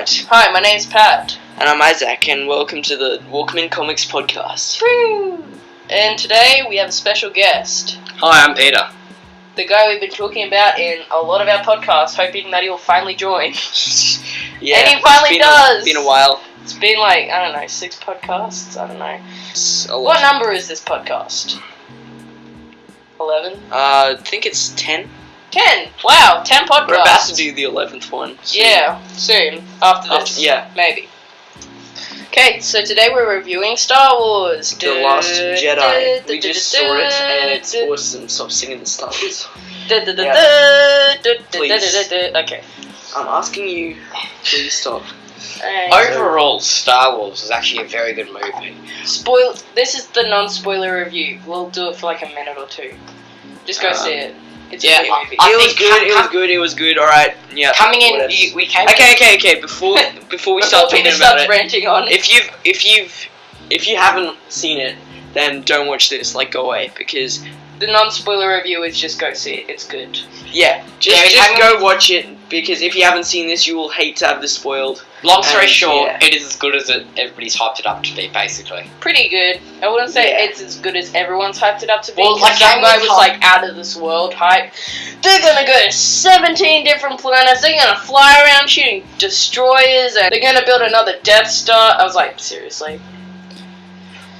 Pat. Hi, my name's Pat. And I'm Isaac, and welcome to the Walkmen Comics podcast. Woo! And today we have a special guest. Hi, I'm Peter. The guy we've been talking about in a lot of our podcasts, hoping that he'll finally join. Yeah, And he finally does! It's been a while. It's been like, I don't know, 6 podcasts? I don't know. It's a lot. What number is this podcast? 11? I think it's 10. 10! Wow, 10 podcasts. We're about to do the 11th one. Soon. Yeah, soon. After this. Yeah. Maybe. Okay, so today we're reviewing Star Wars. The Last Jedi. We just saw it, and it's awesome. Stop singing the Star Wars. Okay. I'm asking you, please stop. Overall, Star Wars was actually a very good movie. This is the non-spoiler review. We'll do it for like a minute or two. Just go see it. It's a great movie. It was good. All right. Yeah. Coming in, we came. Okay. Before we start talking about it, ranting on. if you haven't seen it, then don't watch this. Like, go away, because The non-spoiler review is just go see it. It's good. yeah, just go watch it, because if you haven't seen this, you will hate to have this spoiled. Long story short, yeah. it is as good as everybody's hyped it up to be, basically. Pretty good. I wouldn't say Yeah. it's as good as everyone's hyped it up to be. Well, like, that guy how many was like out of this world hype. They're gonna go to 17 different planets. They're gonna fly around shooting destroyers, and they're gonna build another Death Star. I was like, seriously?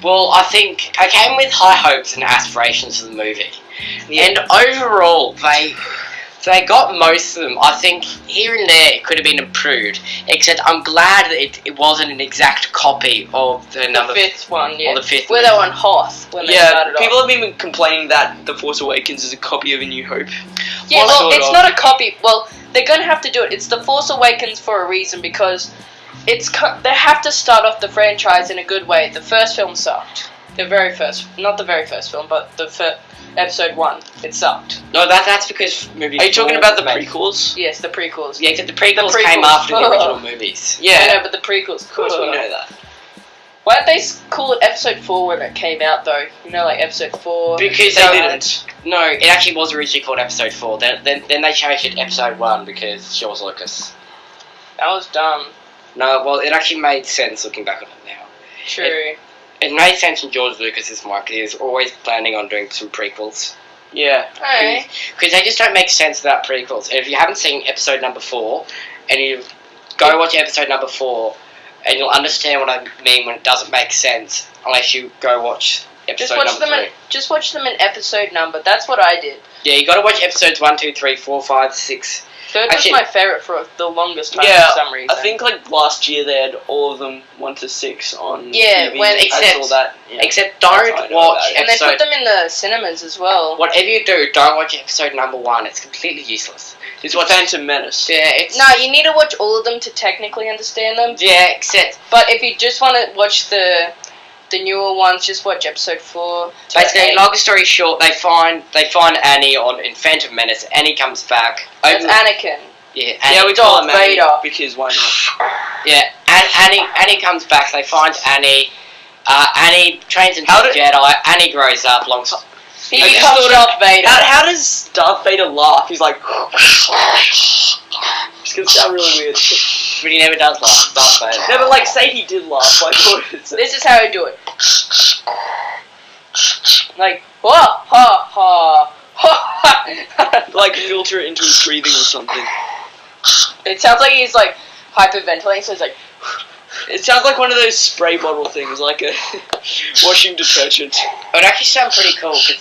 Well, I think I came with high hopes and aspirations for the movie, and overall, they got most of them. I think here and there it could have been improved, except I'm glad that it wasn't an exact copy of the fifth one, yeah. Or the fifth Where one. they were on Hoth when they Yeah, started off. people have been complaining that The Force Awakens is a copy of A New Hope. Yeah, Well, well, sort it's of. not a copy. Well, they're going to have to do it. It's The Force Awakens for a reason, because they have to start off the franchise in a good way. The first film sucked. Not the very first film, but episode 1. It sucked. No, that's because movie. Are you talking about the made- prequels? Yes, the prequels. Yeah, except the prequels The came prequels. after the original movies. Yeah, I know, but the prequels. of course we know that. Why did they call it episode 4 when it came out, though? You know, like episode 4. Because They didn't. No, it actually was originally called Episode 4. Then they changed it to Episode 1 because George Lucas. That was dumb. No, well, it actually made sense looking back on it now. True. It made sense in George Lucas's mind because he was always planning on doing some prequels. Yeah. Alright. Because they just don't make sense without prequels. And if you haven't seen episode number 4, and you go watch episode number 4, and you'll understand what I mean when it doesn't make sense, unless you go watch episode number 3. Just watch them in episode number. That's what I did. Yeah, you gotta watch episodes 1, 2, 3, 4, 5, 6. Third Actually- was my favourite for the longest time Yeah, for some reason. I think like last year they had all of them 1 to 6 on Yeah, TV. when- I except- saw that. Yeah. Except That's how I don't know watch about it. And they episode... put them in the cinemas as well. Whatever you do, don't watch episode number 1. It's completely useless. It's what Phantom Menace. Yeah, it's... No, you need to watch all of them to technically understand them. Yeah, except... But if you just want to watch the newer ones, just watch episode 4. to Basically, 8. long story short, they find Annie in Phantom Menace. Annie comes back. That's Anakin. Yeah, Yeah, we Annie, call Darth him Annie, Vader. because why not? yeah, Annie comes back. They find Annie. Annie trains into How a did- Jedi. Annie grows up. He I just becomes thought of- Darth Vader. How does Darth Vader laugh? He's like... It's gonna sound really weird. But he never does laugh. Darth Vader. No, but like, say he did laugh. Like, what is it? This is how I do it. Like, ha ha ha. Like, filter it into his breathing or something. It sounds like he's like hyperventilating, so it's like. It sounds like one of those spray bottle things, like a washing detergent. It would actually sound pretty cool because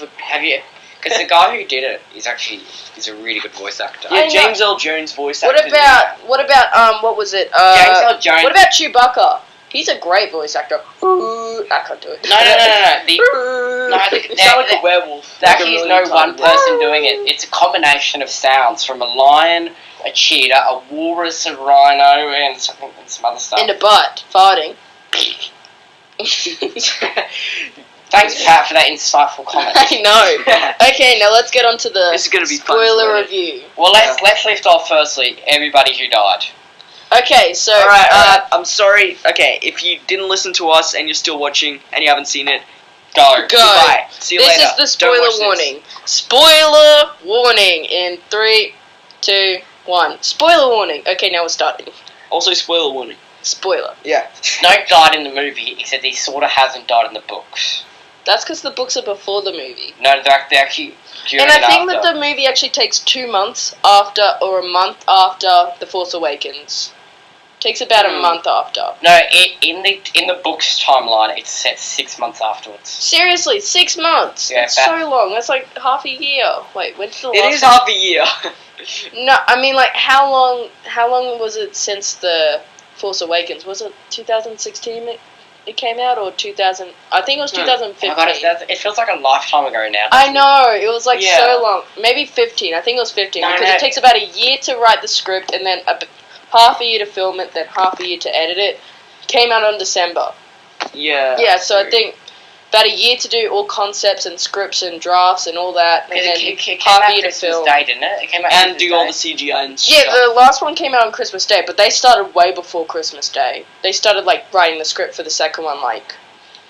the guy who did it is a really good voice actor. Yeah, I know. James L. Jones voice What acted. about what was it? James L. Jones. What about Chewbacca? He's a great voice actor. Ooh, I can't do it. No. The, The, You sound like a werewolf. There Like a actually is really no retarded one person doing it. It's a combination of sounds from a lion, a cheetah, a walrus, a rhino, and some other stuff. in the butt, farting. Thanks, Pat, for that insightful comment. I know. Okay, now let's get on to the This is gonna be fun, spoiler isn't it? review. Well, let's lift off firstly everybody who died. Okay, so Alright, I'm sorry. Okay, if you didn't listen to us and you're still watching and you haven't seen it, Go. goodbye. See you this later. is the Don't spoiler watch this. warning. Spoiler warning in 3, 2, 1. Spoiler warning. Okay, now we're starting. Also, spoiler warning. Spoiler. Yeah. Snoke died in the movie, except he sort of hasn't died in the books. That's because the books are before the movie. No, they're actually during And I and think after. that the movie actually takes 2 months after, or a month after The Force Awakens. Takes about a month after. No, in the books timeline, it's set 6 months afterwards. Seriously, 6 months. Yeah, That's so long. That's like half a year. Wait, when did the last? It is half a year. No, I mean like how long? How long was it since The Force Awakens? Was it 2016? It came out, or 2000? I think it was 2015. Oh my God, it feels like a lifetime ago now. I know, it was like Yeah. so long. Maybe 15. I think it was 15 No, because no. it takes about a year to write the script and then half a year to film it, then half a year to edit it. Came out on December. Yeah. Yeah, so I think about a year to do all concepts and scripts and drafts and all that, and Because then it came half out a year to Christmas film. Day, didn't it? It came out And Christmas do all Day. the CGI and Yeah, stuff. the last one came out on Christmas Day, but they started way before Christmas Day. They started like writing the script for the second one like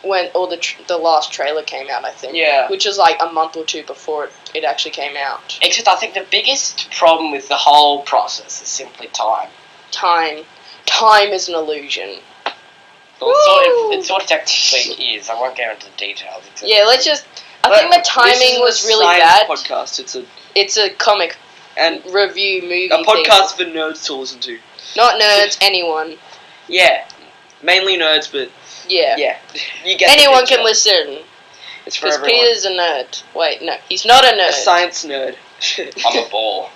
when all the last trailer came out, I think. Yeah. Which was like a month or two before it actually came out. Except I think the biggest problem with the whole process is simply time. Time is an illusion. Well, it sort of technically is. I won't go into the details. Except Yeah, let's just. I think the timing was really bad. Podcast. It's a comic And review movie. a podcast for nerds to listen to. Not nerds, anyone. Yeah. Mainly nerds, but Yeah. yeah. You get the Anyone picture. can listen. It's for Because everyone. Peter's a nerd. Wait, no, he's not a nerd. A science nerd. I'm a ball.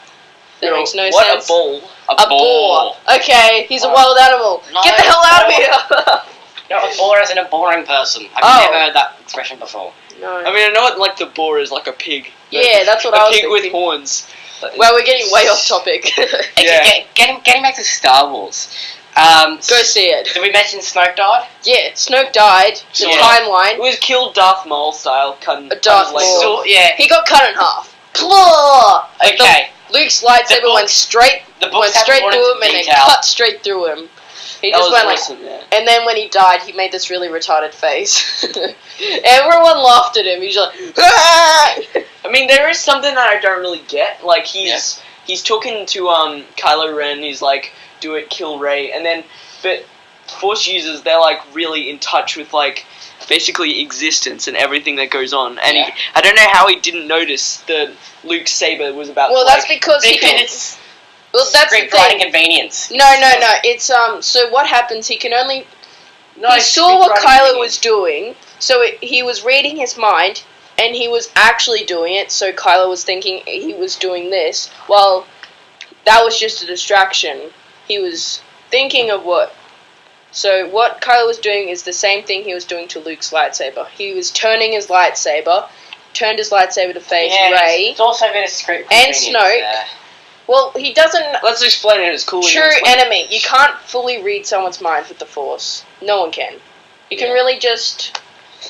That makes no what sense. a ball. A boar. Okay, he's a Oh. wild animal. No, Get the hell out of no. here! No, a ball isn't a boring person. I've Oh. never heard that expression before. No. I mean, I know what like the boar is, like a pig. Yeah, that's what I A was pig with thinking. horns. Well, we're getting way off topic. Okay, getting back to Star Wars. Go see it. Did we mention Snoke died? Yeah, Snoke died. The Yeah. It timeline. was killed Darth Maul style, cutting Darth legs Maul. off. So, yeah. He got cut in half. Claw! Like Okay. Luke's lightsaber book- went straight The books went haven't straight gone through into him and it detail. cut straight through him. He That just was went like, awesome, yeah. and then when he died, he made this really retarded face. Everyone laughed at him. He's like, "Ah!" I mean, there is something that I don't really get. Like, he's talking to Kylo Ren. He's like, do it, kill Rey, and then but Force users, they're like really in touch with like basically existence and everything that goes on. And Yeah. I don't know how he didn't notice that Luke's saber was about. Well, to, that's like, because he Because can. it's Well, that's the script writing thing. convenience. No. It's So what happens? He can only. No, He it's saw script what writing Kylo convenience. was doing, so he was reading his mind, and he was actually doing it. So Kylo was thinking he was doing this. Well, that was just a distraction. He was thinking of what. So what Kylo was doing is the same thing he was doing to Luke's lightsaber. He was turning his lightsaber, turned his lightsaber to face Rey. It's also been a script And convenience Snoke. there. Well, he doesn't. Let's explain it as cool. True enemy. You can't fully read someone's mind with the Force. No one can. You can Yeah. really just.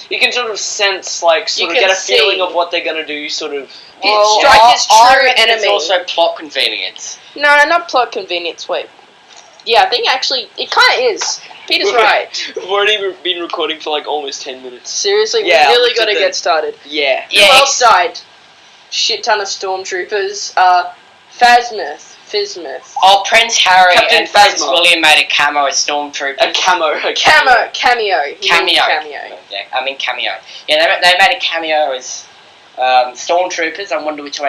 You can sort of sense, like, You sort of can get a feeling see. of what they're gonna do. Sort of. Strike his I true reckon enemy. It's also plot convenience. No, not plot convenience. Wait. Yeah, I think actually it kind of is. Peter's right. We've already been recording for like almost 10 minutes. Seriously, Yeah, we really look got to at the- get started. Yeah. Who else died? Shit ton of stormtroopers. Fismuth. Oh, Prince Harry Captain and Prince Phasma. William made a camo as Stormtrooper. A camo. A Cameo. Cameo. Cameo. Yeah, I mean cameo. Yeah, they made a cameo as Stormtroopers. I wonder which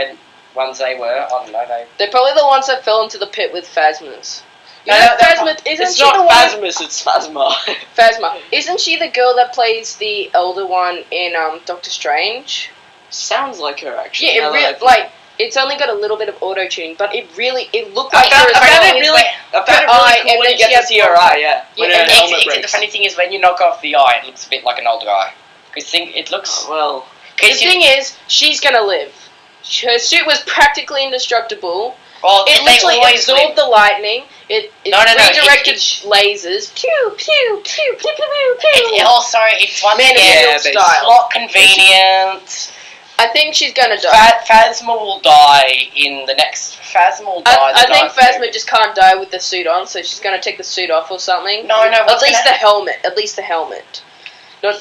ones they were. I don't know. They're probably the ones that fell into the pit with Phasmas. You No, know, no, Phasma, isn't It's she not the one? Phasmus, it's Phasma. Phasma. Isn't she the girl that plays the older one in Doctor Strange? Sounds like her, actually. Yeah, now it that I really think- like it's only got a little bit of auto tuning, but it looked I like her found, as I found well. it really, I found it eye, really and cool when then you get she to has see her contact. eye, yeah. When Yeah, her and helmet Except the breaks. funny thing is when you knock off the eye, it looks a bit like an older eye. Because it looks. Well, The thing is, she's gonna live. Her suit was practically indestructible. Well, It they literally always absorbed live. the lightning. It No, redirected it- lasers. Pew pew pew pew pew pew pew. It's once Man of again Steel basically. style. plot convenience. I think she's gonna die. Phasma will die in the next. Phasma will die. I in the think ninth Phasma movie. just can't die with the suit on, so she's gonna take the suit off or something. No, At what's least gonna- the helmet. At least the helmet. Not.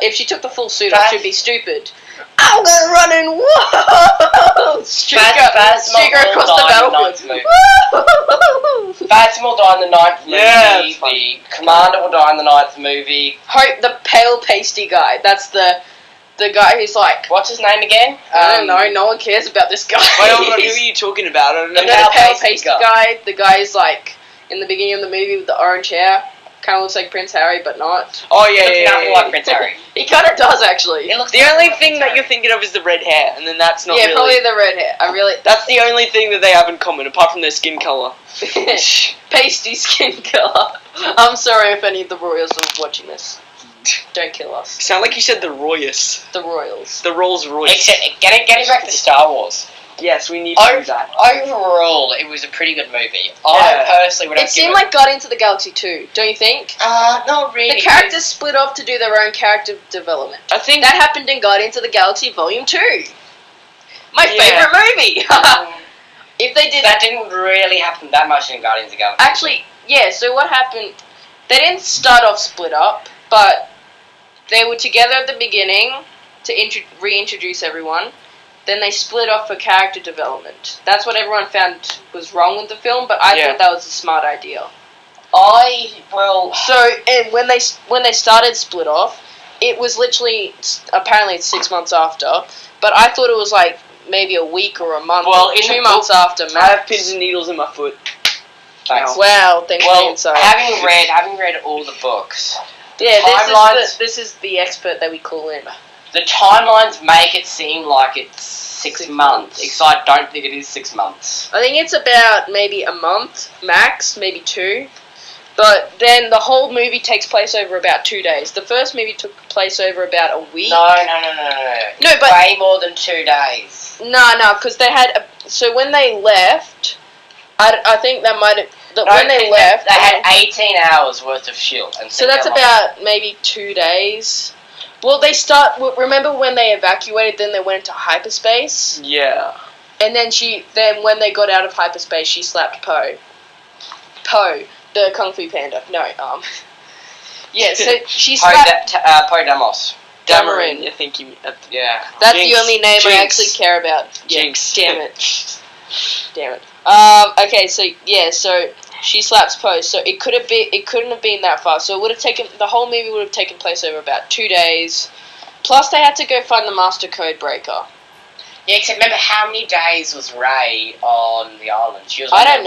If she took the full suit off, she'd be stupid. I'm gonna run and whoa! Streaker Phasma streaker will across the die in the battlefield. ninth movie. Whoa! Phasma will die in the 9th movie. Yeah, that's fun. The Commander will die in the 9th movie. Hope the pale pasty guy. That's the guy who's like, What's his name again? I don't know. No one cares about this guy. Wait, hold on, who are you talking about? I don't know. You know the pale pasty guy. The guy is like in the beginning of the movie with the orange hair. Kind of looks like Prince Harry, but not. Oh yeah, Looks yeah, nothing yeah, like yeah. Prince Harry. He kind of does actually. It looks The nothing only like thing Prince that Harry. you're thinking of is the red hair, and then that's not Yeah, really. probably the red hair. I really. That's the only thing that they have in common, apart from their skin color. Pasty skin color. I'm sorry if any of the royals are watching this. Don't kill us. Sound like you said the Royals. The royals. The Rolls Royce. Except, getting back to Star Wars. Yes, we need to do that. Overall, it was a pretty good movie. Yeah. I personally would have It seemed like Guardians of the Galaxy 2, don't you think? not really. The characters split off to do their own character development. I think That happened in Guardians of the Galaxy Volume 2. My Yeah. favourite movie! If they did... That didn't really happen that much in Guardians of the Galaxy. Actually, yeah, so what happened... They didn't start off split up, but they were together at the beginning to reintroduce everyone. Then they split off for character development. That's what everyone found was wrong with the film, but I Yeah. thought that was a smart idea. So, and when they started split off, it was literally, apparently it's 6 months after, but I thought it was like maybe a week or a month, Well, or in 2 the months after, I max. have pins and needles in my foot. Thanks. Wow, thanks for the Well, insight. having read all the books, Yeah, timelines- this is the expert that we call in. the timelines make it seem like it's 6 months. Because I don't think it is 6 months. I think it's about maybe a month, max, maybe 2. But then the whole movie takes place over about 2 days. The first movie took place over about a week. No. No, but... Way more than 2 days. No, because they had... So when they left, I think that might have... When they left... They had 18 hours worth of shield. And So that's about maybe 2 days. Well, remember when they evacuated, then they went into hyperspace? Yeah. And then when they got out of hyperspace, she slapped Poe. Poe, the Kung Fu Panda. No, yeah, so she slapped... Poe Damos. Dameron. I think you... Yeah. That's Jinx. the only name I Jinx. actually care about. Yeah, Jinx. damn it. Damn it. Okay, so she slaps Poe. So it couldn't have been that fast. So it would have taken the whole movie would have taken place over about 2 days. Plus, they had to go find the Master Code Breaker. Yeah, except remember how many days was Rey on the island? She was I don't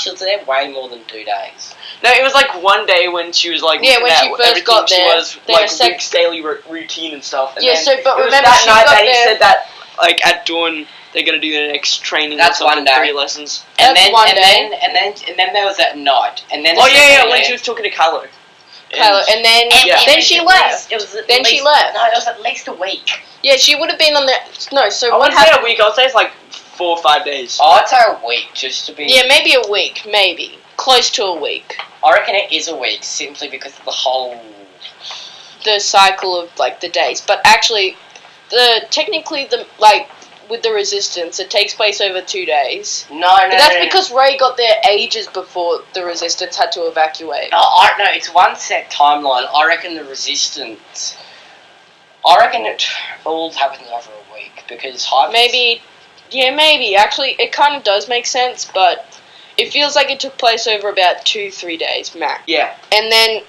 She was there way more than 2 days. No, it was like one day when she was like... Yeah, when she first got she there. was Then like a big daily routine and stuff. And Yeah, then so, but it was remember that she night got that he there... said that, like, at dawn, they're going to do the next training That's or something, one day. 3 lessons. And That's then, one and day. then there was that night. And then Oh, yeah, when she was talking to Kylo. Kylo, and then Yeah. then she left. Then she left. No, it was at least a week. Yeah, she would have been on the... No, so I what wouldn't say happened... a week, I'll say it's like 4 or 5 days. Oh, I'd say a week, just to be... Yeah, maybe a week, maybe. Close to a week. I reckon it is a week, simply because of the whole... The cycle of, like, the days. But actually, with the Resistance, it takes place over 2 days. No, But that's because Rey got there ages before the Resistance had to evacuate. No, it's one set timeline. I reckon the Resistance... I reckon it all happens over a week, because... Maybe. Actually, it kind of does make sense, but it feels like it took place over about 2-3 days, max. Yeah. And then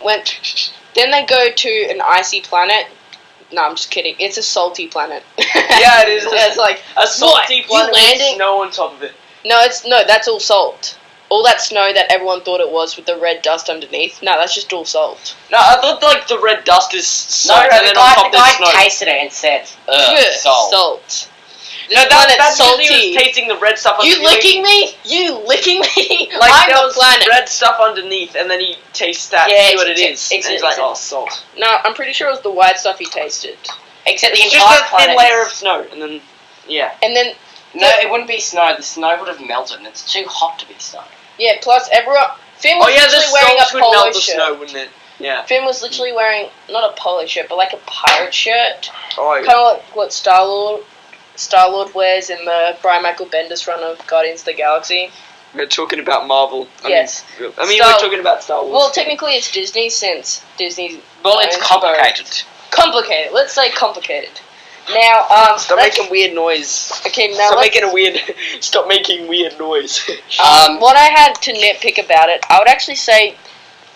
then they go to an icy planet. No, I'm just kidding. It's a salty planet. Yeah, it is. It's like A salty what? planet You with landing? snow on top of it. No, that's all salt. All that snow that everyone thought it was with the red dust underneath. No, that's just all salt. No, I thought like the red dust is No, salt, and the then on top guy there's snow. tasted tasted it and said, Ugh, salt. Salt. No, planet's that's salty. because he was tasting the red stuff You underneath. licking me? You licking me? Like, I'm there the was planet. red stuff underneath, and then he tastes that, Yeah, see what it is. it's- and he's like, oh, salt. No, I'm pretty sure it was the white stuff he tasted. Except the It's entire just a thin planet layer is- of snow, and then, yeah. And then, No, it wouldn't be snow. The snow would have melted, and it's too hot to be snow. yeah, plus everyone... Finn was Oh yeah, the literally wearing a salt would melt polo the shirt. snow, wouldn't it? Yeah. Finn was literally wearing, not a polo shirt, but like a pirate shirt. Oh, yeah. Kind of like what Star-Lord wears in the Brian Michael Bendis run of Guardians of the Galaxy. We're talking about Marvel. Yes. I mean, Star- we're talking about Star Wars. Well, technically it's Disney since Disney's... Well, it's owns complicated. Complicated. Let's say complicated. Now, Stop making weird noise. Okay, now Stop making weird noise. what I had to nitpick about it, I would actually say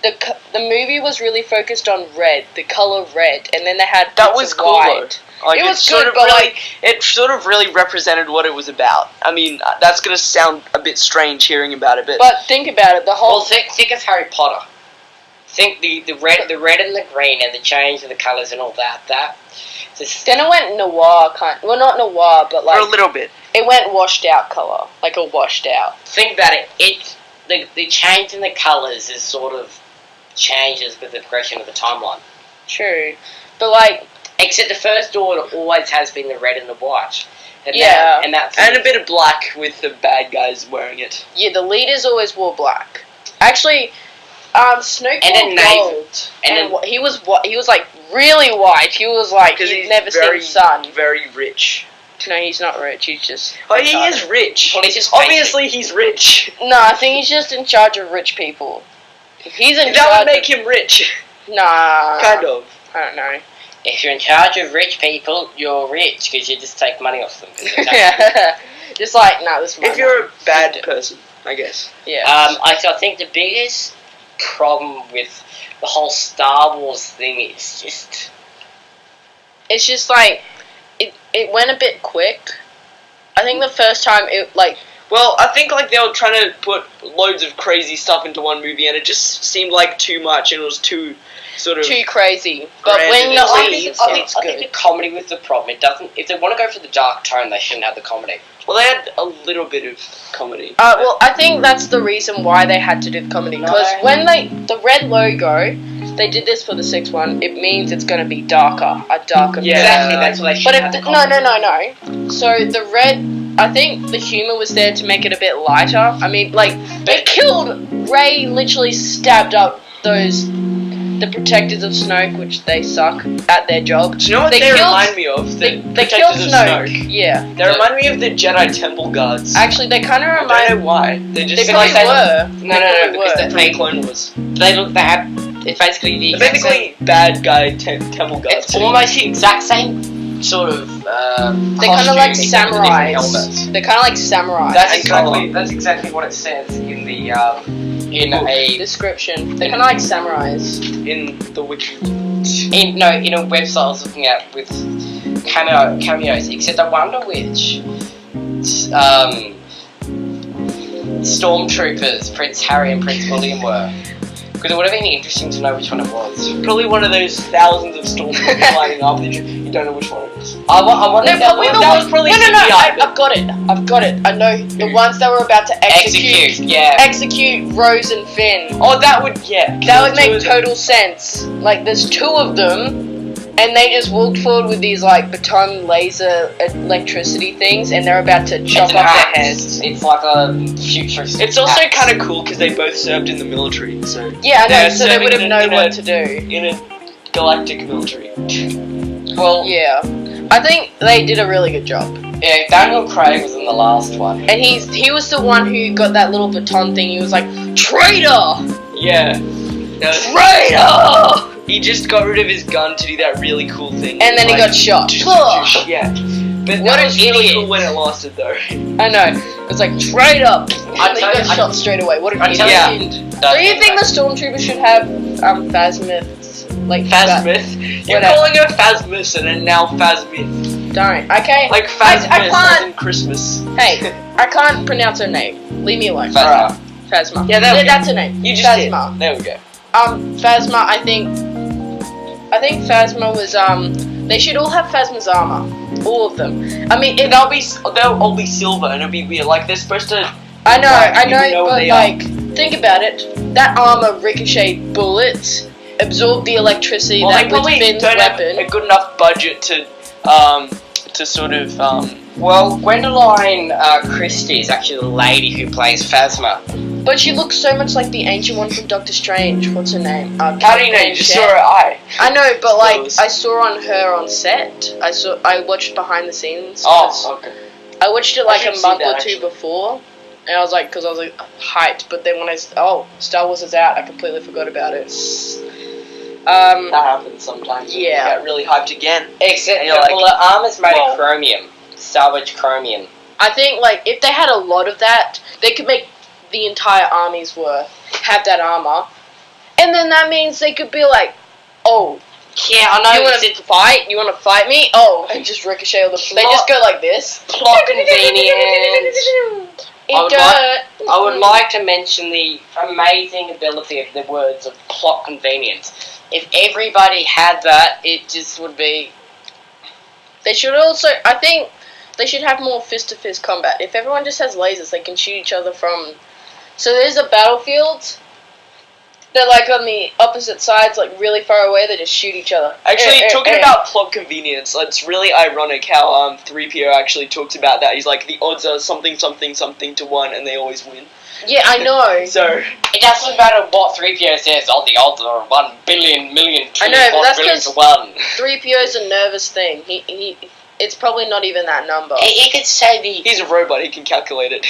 the movie was really focused on red, the color red, and then they had That bits was of cool, white. Like, It was sort good, of but, really, like- it sort of really represented what it was about. I mean, that's gonna sound a bit strange hearing about it, but think about it, the whole Well, think of Harry Potter. Think the red and the green and the change of the colours and all that. then it went noir well, not noir, but for a like little bit. it went washed out color, like a washed out. Think about it. The change in the colours is sort of changes with the progression of the timeline. True, but like Except the First Order always has been the red and the white. And Yeah. that's And a bit of black with the bad guys wearing it. yeah, the leaders always wore black. Actually, Snoke And wore then Nathan. gold, And and then- he was like really white. He was like Because you've he's never very, seen sun. very rich. No, he's not rich. He's just. Oh, he is rich. Well, he's just Obviously, he's rich. No, I think he's just in charge of rich people. If he's in That charge, would make him rich. Nah, Kind of. I don't know. If you're in charge of rich people, you're rich because you just take money off them. 'cause they're taxing. Just like no, this. If you're a bad person, I guess. yeah. I think the biggest problem with the whole Star Wars thing is just It's just like it went a bit quick. I think the first time it like Well, I think like they were trying to put loads of crazy stuff into one movie, and it just seemed like too much, and it was too sort of. too crazy. But Grand when and it I leaves, I think it's the good. comedy was the problem. It doesn't. If they want to go for the dark tone, they shouldn't have the comedy. Well, they had a little bit of comedy. Well, I think that's the reason why they had to do the comedy. Because No. when the red logo, they did this for the sixth one. It means it's going to be darker, a darker. Yeah. Exactly. That's what they should But have. if no. So the red, I think the humor was there to make it a bit lighter. I mean, like they killed Ray, literally stabbed up the protectors of Snoke, which they suck at their job. Do you know what They they killed- remind me of? They The killed Protectors of Snoke. Yeah. They remind me of the Jedi Temple Guards. Actually, they kind of I don't remind. know why. They They just probably like were. No, because were. they Clone Wars. they have. It's basically the They're exact same. basically bad guy Temple Guards. It's almost the exact same sort of. They're kind of like costume, except for different helmets. samurais. They're kind of like samurais. That's exactly what it says in the in a description. They're kind of like samurais. in the Witcher. in a website I was looking at with cameos. Except I wonder which stormtroopers Prince Harry and Prince William were. Because it would have been interesting to know which one it was. Probably one of those thousands of stormtroopers lining up that you don't know which one it is. I wonder No, if that probably the was ones. probably No. CGI, but- I've got it. I know the ones that were about to execute. Yeah. execute Rose and Finn. Oh, that would That would make total sense. Like, there's two of them, and they just walked forward with these like baton laser electricity things, and they're about to chop It's an off their axe. heads. It's like a futuristic. It's also axe. kind of cool because they both served in the military, so Yeah, I know. They're So they serving would have in known a- what to do. in a galactic military. Well, Yeah, I think they did a really good job. yeah. Daniel Craig was in the last one. And he was the one who got that little baton thing. He was like, traitor, Yeah. No, traitor, he just got rid of his gun to do that really cool thing. and then he got shot. Ugh. Yeah. But What that an was really idiot. cool when it lasted, though. I know. It's like traitor. And I he tell got you- shot straight away. What an I tell idiot. you, Do you think the stormtroopers should have Phasmiths? Like Phasmith? You're Whatever. calling her Phasmis and then now Phasmith. Don't. Okay. Like I Phasmis can't- as in Christmas. Hey, I can't pronounce her name. Leave me alone. Phasma. Phasma. Yeah, there we go. That's her name. You just Phasma. did. There we go. Phasma. I think Phasma was They should all have Phasma's armor. All of them. I mean, They'll all be silver and it'll be weird. Like they're supposed to. I know, Like, you know but they are. like, think about it. That armor ricocheted bullets, absorbed the electricity Well, that they was probably Finn's don't have weapon. a good enough budget to sort of Well, Gwendoline Christie is actually the lady who plays Phasma. But she looks so much like the ancient one from Doctor Strange. What's her name? How do you know? You just saw her eye. I know, but like, Suppose. I saw her on set. I watched behind the scenes. Oh, okay. I watched it I like should a see month that, or two actually. before, and I was like, because I was like hyped. But then when Star Wars is out, I completely forgot about it. That happens sometimes. Yeah. You get really hyped again. Except And you're like, the armor's made well- of chromium. Salvage chromium. I think, like, if they had a lot of that, they could make the entire army's worth have that armor. And then that means they could be like, oh, Yeah, I know. you want to fight? You want to fight me? Oh, and just ricochet all the... They just go like this. Plot convenience. I would like to mention the amazing ability of the words of plot convenience. If everybody had that, it just would be... They should also... I think they should have more fist-to-fist combat. If everyone just has lasers, they can shoot each other from... So there's a battlefield... They're like on the opposite sides, like really far away. They just shoot each other. Actually, talking about plot convenience, it's really ironic how 3PO actually talks about that. He's like, the odds are something to 1, and they always win. Yeah, I know. So It doesn't matter what 3PO says. Oh, the odds are 1 billion million I know, but that's billion to 'cause 1. 3PO's a nervous thing. He it's probably not even that number. He could say the... he's a robot. He can calculate it.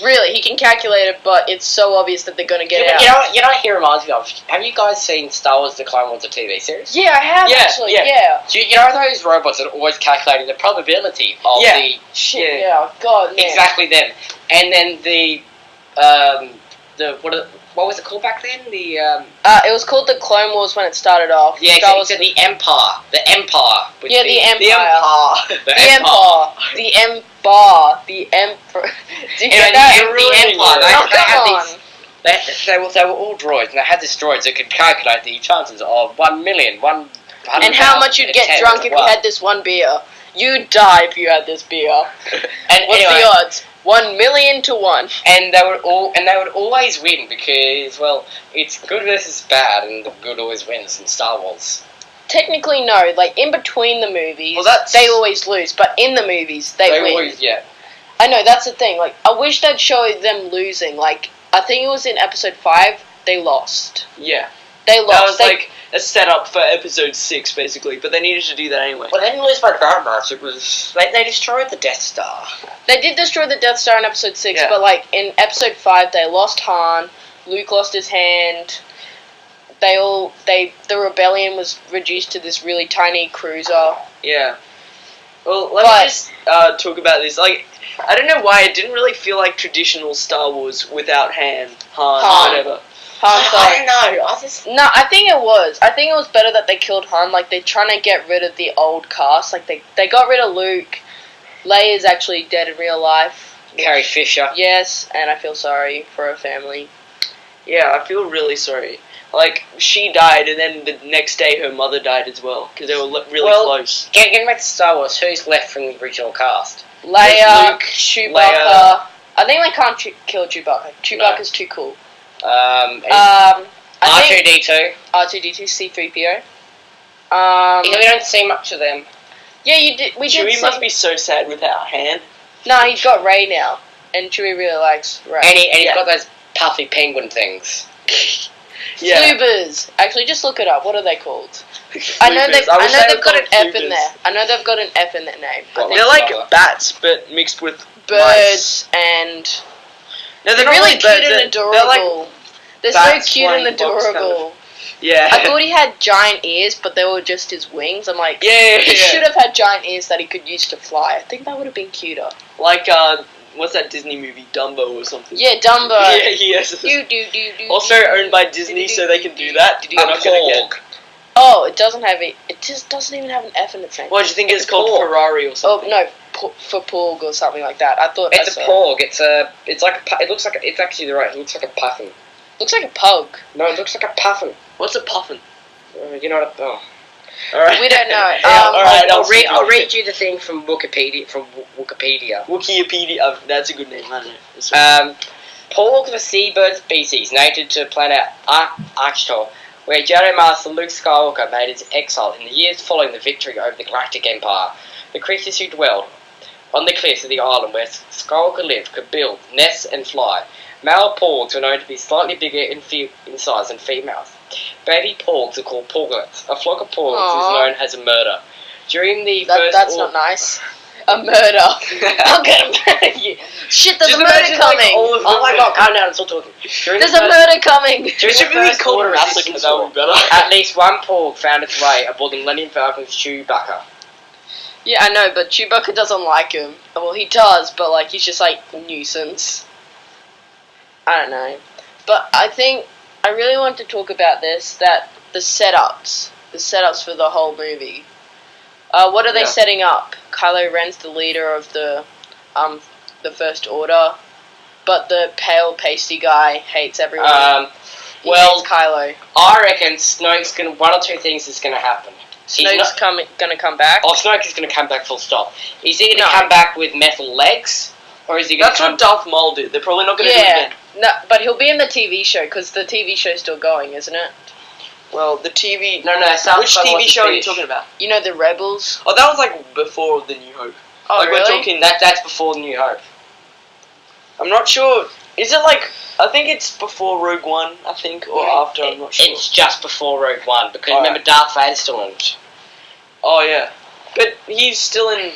Really, he can calculate it, but it's so obvious that they're gonna get Yeah, out. but you know what he reminds me of? Have you guys seen Star Wars: The Clone Wars, the TV series? Yeah, I have actually. Yeah. You know those robots that are always calculating the probability of Yeah. the... Shit. Yeah. God. Man. Exactly them. And then the what was it called back then? It was called the Clone Wars when it started off. Yeah, Star it's the Empire. The Empire. With Yeah, the Empire. The The The Empire. The Empire. The Emperor. Do you Anyway, get that? the Empire. Oh, They had come these... They were all droids, and they had these droids that could calculate the chances of 1 million, 100,000, And how much you'd get 10 drunk to if you 1. had this one beer. You'd die if you had this beer. And What's anyway, the odds? 1 million to 1. And they would always win because, well, it's good versus bad, and the good always wins in Star Wars. Technically, no. Like, in between the movies, Well, that's- they always lose. But in the movies, they win. always, yeah. I know, that's the thing. Like, I wish they'd show them losing. Like, I think it was in episode 5, they lost. Yeah. They lost. That was They- like a setup for episode 6, basically, but they needed to do that anyway. Well, they didn't lose by that much. It was they destroyed the Death Star. They did destroy the Death Star in episode 6, Yeah. but, like, in episode 5, they lost Han. Luke lost his hand. The rebellion was reduced to this really tiny cruiser. Yeah. Well, let me just talk about this. Like, I don't know why it didn't really feel like traditional Star Wars without Han, whatever. Han I Solo. don't know. I just No, I think it was. I think it was better that they killed Han. Like, they're trying to get rid of the old cast. Like, they got rid of Luke. Leia's actually dead in real life. Carrie Fisher. Yes, and I feel sorry for her family. Yeah, I feel really sorry. Like, she died, and then the next day her mother died as well, because they were really close. Getting back to Star Wars, who's left from the original cast? Leia, Luke, Chewbacca. Leia. I think they can't kill Chewbacca. Chewbacca's too cool. R2D2. I think R2D2, C3PO. We don't see much of them. Yeah, you did. We did. Chewie must be so sad without Han. No, he's got Rey now, and Chewie really likes Rey. And he's got those puffy penguin things. Yeah. Flubers. Actually, just look it up. What are they called? I know Flubers. I wish know they they've were got an called F in flubers. there. I know they've got an F in their name. I think They're like bats, but mixed with birds and No, they're not really birds. cute and They're like, adorable. They're so bats cute and flying box kind of- adorable. yeah. I thought he had giant ears, but they were just his wings. I'm like, yeah. he should have had giant ears that he could use to fly. I think that would have been cuter. Like, what's that Disney movie, Dumbo or something? Yeah, Dumbo. Yeah, yes. Do. Also owned by Disney, so they can do that. A They're not gonna get- porg. Oh, it doesn't have it. It just doesn't even have an F in its name. What do you think It's it's called? porg. Ferrari or Oh something? no, for porg or something like that. I thought It's a porg. It's like it looks like it's actually right. It looks like a puffin. Looks like a pug. No, it looks like a puffin. What's a puffin? You know what? Oh. Alright. We don't know. Alright, I'll read you the thing from Wikipedia. Wikipedia. That's a good name, I don't know. That's Porg, the seabird species native to planet Arctur, where Jedi Master Luke Skywalker made his exile in the years following the victory over the Galactic Empire. The creatures who dwelled on the cliffs of the island where Skywalker lived could build nests and fly. Male porgs were known to be slightly bigger in size than females. Baby porgs are called porglets. A flock of porgs is Aww. known as a murder. During the That's not nice. a murder. I'm gonna murder you. Shit, there's Just a murder imagine, like, coming. all of Oh my god, calm down, I'm still talking. There's a murder coming. During Should the we first call order of Massacre? this That would be better. at least one porg found its way aboard the Millennium Falcon's Chewbacca. Yeah, I know, but Chewbacca doesn't like him. Well, he does, but like he's just like a nuisance. I don't know, but I think I really want to talk about this. That the setups for the whole movie. What are they setting up? Kylo Ren's the leader of the First Order, but the pale, pasty guy hates everyone. He hates Kylo. I reckon Snoke's gonna. One or two things is gonna happen. Snoke's gonna come back. Oh, Snoke is gonna come back full stop. Is he gonna No. come back with metal legs, or is he gonna? That's what Darth Maul did. They're probably not going to do it Yeah, again. no, but he'll be in the TV show because the TV show's still going, isn't it? Well, the TV... No, Star Which Wars TV was show are you finished. talking about? You know the Rebels. Oh, that was like before The New Hope. Oh, like really? we're talking... That's before New Hope. I'm not sure. Is it like... I think it's before Rogue One, I think, or after, I'm not sure. It's just before Rogue One because Alright. remember Darth Vader's still in it. Oh, yeah. But he's still in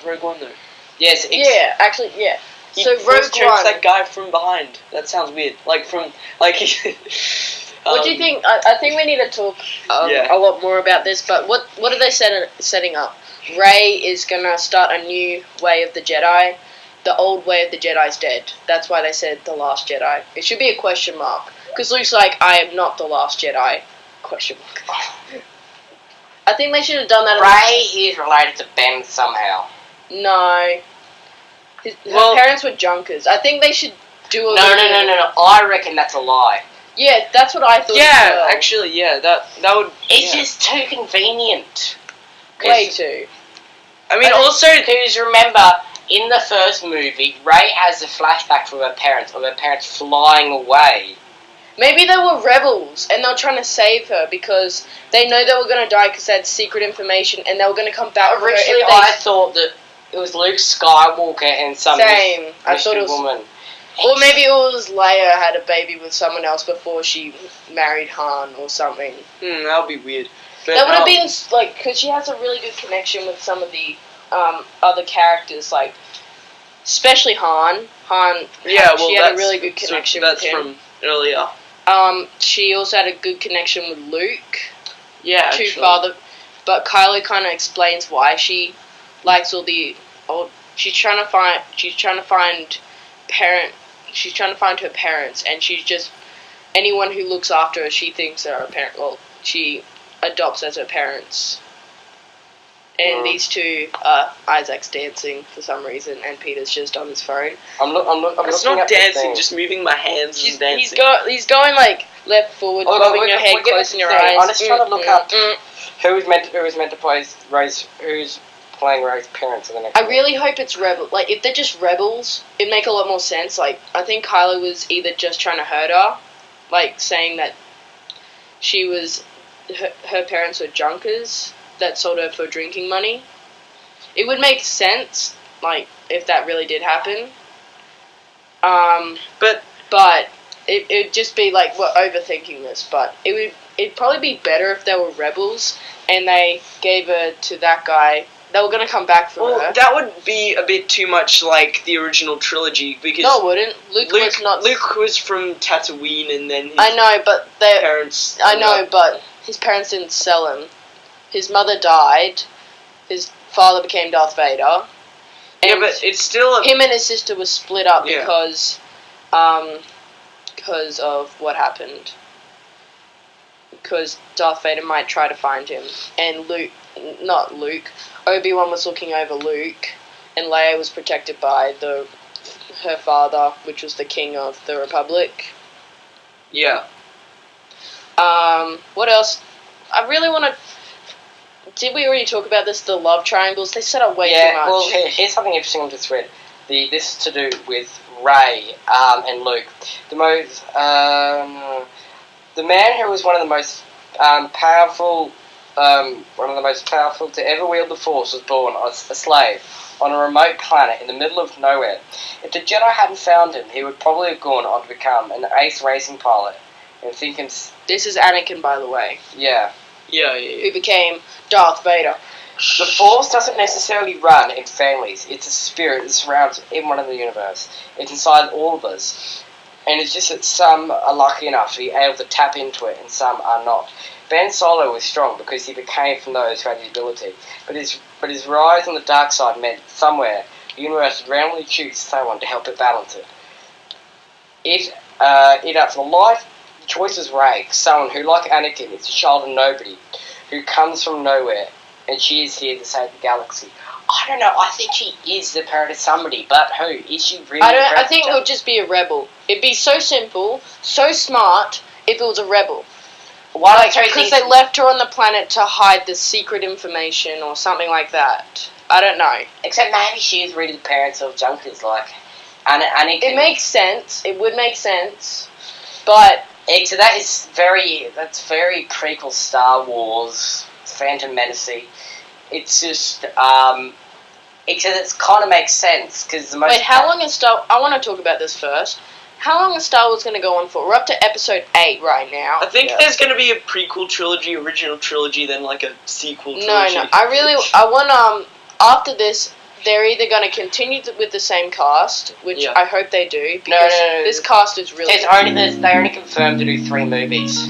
Rogue One, though. Yes. Yeah, actually, yeah. He So force Rogue chokes One. that guy from behind. That sounds weird. Like, from... Like... What do you think? I think we need to talk Yeah. a lot more about this. But what are they setting up? Rey is gonna start a new way of the Jedi. The old way of the Jedi's dead. That's why they said the Last Jedi. It should be a question mark because Luke's like, I am not the Last Jedi. Question mark. I think they should have done that. Rey is related to Ben somehow. No. Her parents were junkers. I think they should do a... No. I reckon that's a lie. Yeah, that's what I thought. Yeah, as well. actually, yeah, that would... It's yeah. just too convenient. Way too. I mean, also... Because remember, in the first movie, Rey has a flashback from her parents, of her parents flying away. Maybe they were rebels and they were trying to save her because they know they were going to die because they had secret information and they were going to come back. Originally, for her I thought that it was Luke Skywalker and some Same. I thought it was... woman. Or maybe it was Leia had a baby with someone else before she married Han or something. that would be weird. But, That would have been, like, because she has a really good connection with some of the other characters, like, especially Han. Yeah, well, she had a really good connection that's with him. from earlier. She also had a good connection with Luke. Yeah, actually. But Kylo kind of explains why she likes all the old. She's trying to find her parents, and she's just anyone who looks after her. She thinks are her parent. Well, she adopts as her parents. And these two, Isaac's dancing for some reason, and Peter's just on his phone. I'm It's looking not at the dancing, thing. just moving my hands and dancing. He's going like left forward, bobbing your head, closing your eyes. I'm just trying to look up who's meant to play Rey's, who's playing Rey's parents in the next. I really hope it's rebel. Like if they're just rebels, it'd make a lot more sense. Like I think Kylo was either just trying to hurt her, like saying that she was her parents were junkers that sold her for drinking money. It would make sense, like if that really did happen. But it'd just be like we're overthinking this. But it'd probably be better if they were rebels and they gave her to that guy. They were gonna come back for her. That would be a bit too much like the original trilogy because No, it wouldn't. Luke was from Tatooine, and then his I know, but parents. I know, but his parents didn't sell him. His mother died. His father became Darth Vader. Yeah, but it's still him and his sister were split up Yeah. because of what happened. Because Darth Vader might try to find him, and Obi-Wan was looking over Luke, and Leia was protected by her father, which was the king of the Republic. Yeah. What else? I really want to... Did we already talk about this? The love triangles? They set up way too much. Well, here's something interesting I just read. This is to do with Rey and Luke. The man who was one of the most powerful to ever wield the Force was born as a slave on a remote planet in the middle of nowhere. If the Jedi hadn't found him, he would probably have gone on to become an ace racing pilot. And think him. This is Anakin, by the way. Yeah. Yeah. Who became Darth Vader. The Force doesn't necessarily run in families. It's a spirit that surrounds everyone in the universe. It's inside all of us. And it's just that some are lucky enough to be able to tap into it and some are not. Ben Solo was strong because he became from those who had the ability. But his rise on the dark side meant somewhere the universe would randomly choose someone to help it balance it. For life, the choice was Rey, someone who, like Anakin, is a child of nobody, who comes from nowhere, and she is here to save the galaxy. I don't know, I think she is the parent of somebody, but who? Is she really I think it would just be a rebel. It'd be so simple, so smart, if it was a rebel. Why Because they left her on the planet to hide the secret information or something like that. I don't know. Except maybe she is really the parents of junkers, like Anakin. It makes sense. It would make sense. But... So that's very prequel Star Wars, Phantom Menace. It's just, except it kind of makes sense, because the most... Wait, how long is Star... I want to talk about this first. How long is Star Wars going to go on for? We're up to episode 8 right now. I think there's going to be a prequel trilogy, original trilogy, then like a sequel trilogy. No, I want, after this, they're either going to continue with the same cast, which I hope they do, because this cast is really... They only confirmed to do 3 movies.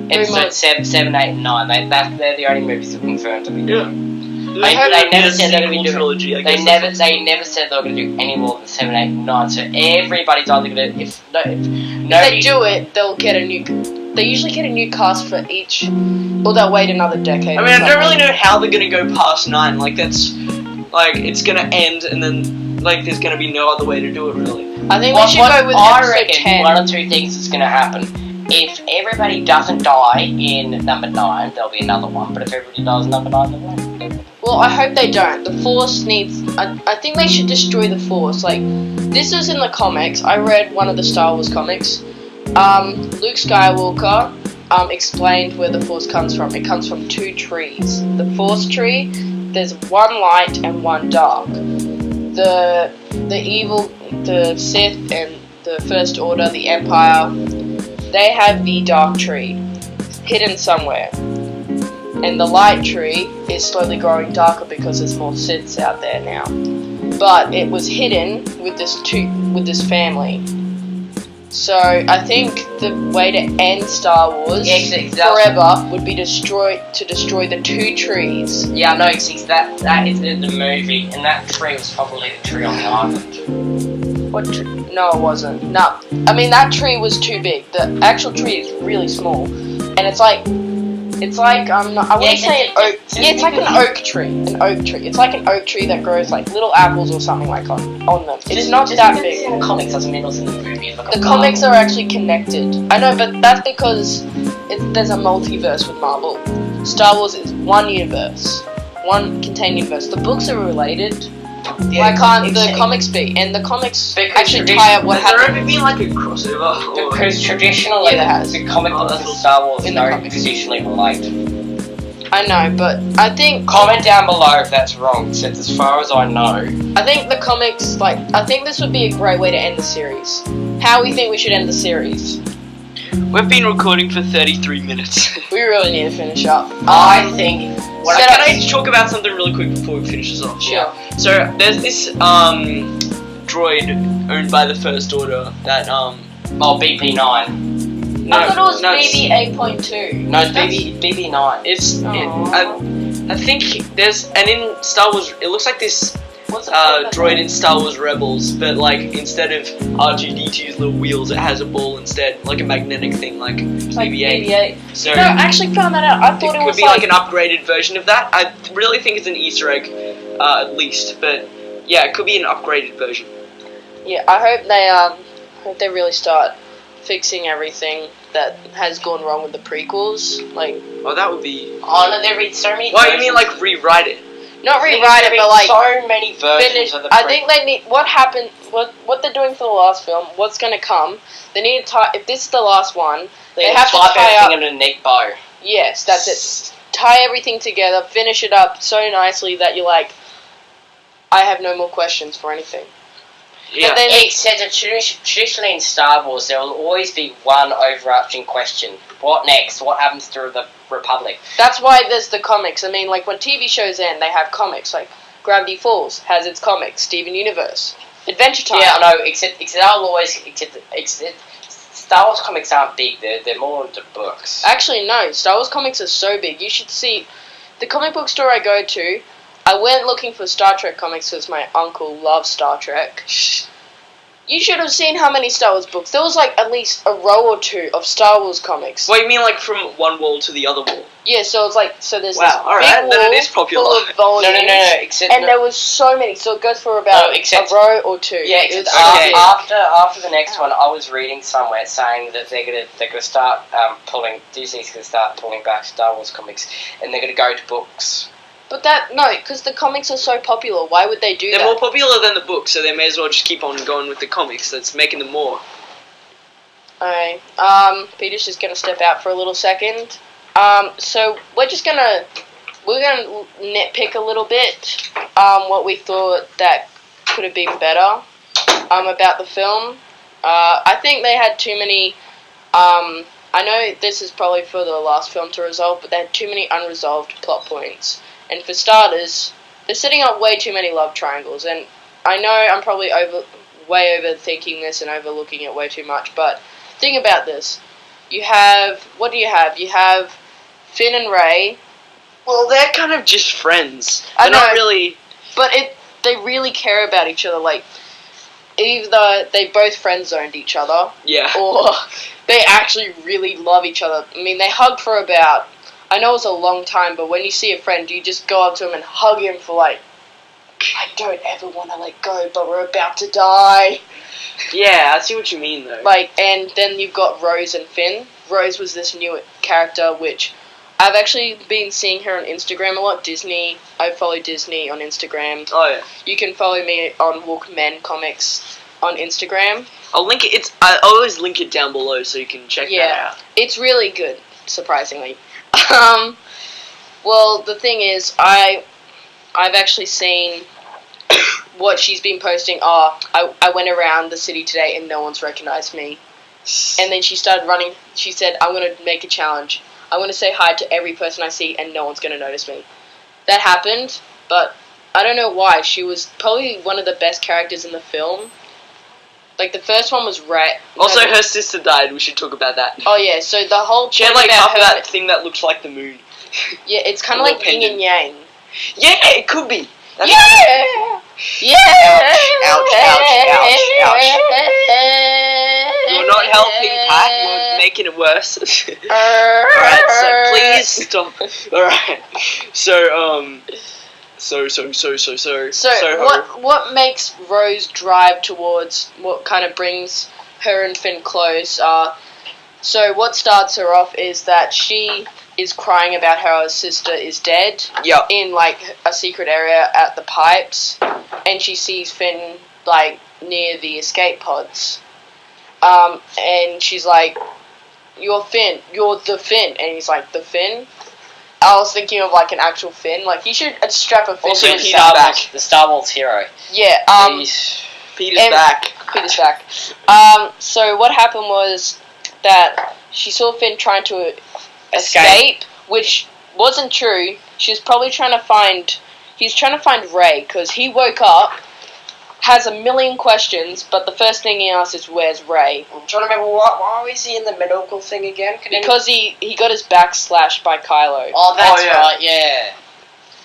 Episode 7, 8, and 9. They're the only movies that confirmed to be doing. They never said they were going to do trilogy. They never said they were going to do any more than 7, 8, and 9. So everybody's either going to... If they do it, they'll get a new... They usually get a new cast for each... Or they'll wait another decade. I mean, I don't really know how they're going to go past 9. Like, that's... Like, it's going to end, and then, like, there's going to be no other way to do it, really. I think we should go with episode 10. One or two things is going to happen. If everybody doesn't die in number 9, there'll be another one. But if everybody dies in number 9, then won't. Well, I hope they don't. The Force needs... I think they should destroy the Force. Like, this is in the comics. I read one of the Star Wars comics. Luke Skywalker explained where the Force comes from. It comes from 2 trees. The Force tree, there's one light and one dark. The evil, the Sith and the First Order, the Empire, they have the dark tree hidden somewhere. And the light tree is slowly growing darker because there's more Siths out there now. But it was hidden with this family. So I think the way to end Star Wars forever would be to destroy the 2 trees. Yeah, no, see, that is in the movie, and that tree was probably the tree on the island. What tree? No, it wasn't. No, I mean that tree was too big. The actual tree is really small, and it's like I wouldn't say an oak. Yeah, it's like an oak tree. An oak tree. It's like an oak tree that grows like little apples or something like on them. It's not that big. In the comics doesn't mean it was in the movie. The comics are actually connected. I know, but that's because there's a multiverse with Marvel. Star Wars is one universe, one contained universe. The books are related. Yeah, why can't the comics be? And the comics actually tie up what happened. Has there ever been like a crossover? Because traditionally, the comic books and Star Wars don't traditionally relate. I know, but I think... Comment down below if that's wrong, since as far as I know... I think the comics, I think this would be a great way to end the series. How we think we should end the series? We've been recording for 33 minutes. We really need to finish up. I think... Can I talk about something really quick before we finish this off? Sure. Yeah. So, there's this, droid owned by the First Order that, BP9. I thought it was BB 8.2. No, it's BB9. I think there's, and in Star Wars, it looks like this droid in Star Wars Rebels, but like instead of R2-D2's little wheels, it has a ball instead, like a magnetic thing, like BB-8. So no, I actually found that out. I thought it was could be like an upgraded version of that. I really think it's an Easter egg, at least, but yeah, it could be an upgraded version. Yeah, I hope they really start fixing everything that has gone wrong with the prequels. Like, oh, that would be. Oh no, there are so many. Well, you mean like rewrite it? Not rewrite it, but like so many versions of the I think they need what happened. What they're doing for the last film. What's going to come? They need to tie. If this is the last one, they have to tie up everything in a neat bow. Yes, that's it. Tie everything together, finish it up so nicely that you're like, I have no more questions for anything. Yeah. But then Except that traditionally in Star Wars, there will always be one overarching question. What next? What happens to the Republic? that's why there's the comics. I mean, like, when TV shows end, they have comics. Like, Gravity Falls has its comics. Steven Universe. Adventure Time. Yeah, I know, except I'll always... Except Star Wars comics aren't big. They're more into books. Actually, no. Star Wars comics are so big. You should see... The comic book store I go to, I went looking for Star Trek comics because my uncle loves Star Trek. You should have seen how many Star Wars books. There was like at least a row or two of Star Wars comics. What, you mean like from one wall to the other wall? Yeah, so it's like, so there's Wow, this alright, big then wall it is popular. full of volumes, No, except... and there was so many, so it goes for about except- a row or two. Yeah, It was except so big. after the next one, I was reading somewhere saying that they're gonna start Disney's gonna start pulling back Star Wars comics, and they're gonna go to books. But because the comics are so popular, why would they do They're that? more popular than the books, so they may as well just keep on going with the comics. That's making them more. Alright, Peter's just gonna step out for a little second. So we're gonna nitpick a little bit, what we thought that could have been better, about the film. I think they had too many, I know this is probably for the last film to resolve, but they had too many unresolved plot points. And for starters, they're setting up way too many love triangles, and I know I'm probably way overthinking this and overlooking it way too much, but think about this. What do you have? You have Finn and Rey. Well, they're kind of just friends. I They're not know. really... But they really care about each other, like, either they both friend-zoned each other, Yeah. or they actually really love each other. I mean, they hug for about, I know it's a long time, but when you see a friend, you just go up to him and hug him for like, I don't ever want to let go, but we're about to die. Yeah, I see what you mean, though. Like, and then you've got Rose and Finn. Rose was this new character, which I've actually been seeing her on Instagram a lot. Disney, I follow Disney on Instagram. Oh, yeah. You can follow me on Walkmen Comics on Instagram. I'll link it. I always link it down below so you can check that out. It's really good, surprisingly. Well, the thing is, I've actually seen what she's been posting. I went around the city today and no one's recognized me. And then she started running. She said, I'm going to make a challenge. I'm going to say hi to every person I see and no one's going to notice me. That happened, but I don't know why. She was probably one of the best characters in the film. Like, the first one was Rey. Also, her sister died. We should talk about that. Oh, yeah, so the whole She had, point like, about half of her... that thing that looks like the moon. Yeah, it's kind of A like little yin and yang. Yeah, it could be. That's Yeah! Yeah! Ouch, ouch, ouch, You're not helping, Pat. You're making it worse. Alright, so please stop. Alright. So, what makes Rose drive towards what kind of brings her and Finn close? So what starts her off is that she is crying about how her sister is dead. Yep. In like a secret area at the pipes, and she sees Finn like near the escape pods. And she's like, "You're Finn. You're the Finn." And he's like, "The Finn?" I was thinking of like an actual Finn. Like he should strap a Finn. Also, to his Peter's side. back. The Star Wars hero. Yeah. Peter's and- back. Peter's back. So what happened was that she saw Finn trying to escape, which wasn't true. She was probably trying to find. He's trying to find Rey because he woke up, has a million questions, but the first thing he asks is, "Where's Rey?" I'm trying to remember why was he in the monocle thing again? Because he got his back slashed by Kylo. Oh, that's yeah. right. Yeah.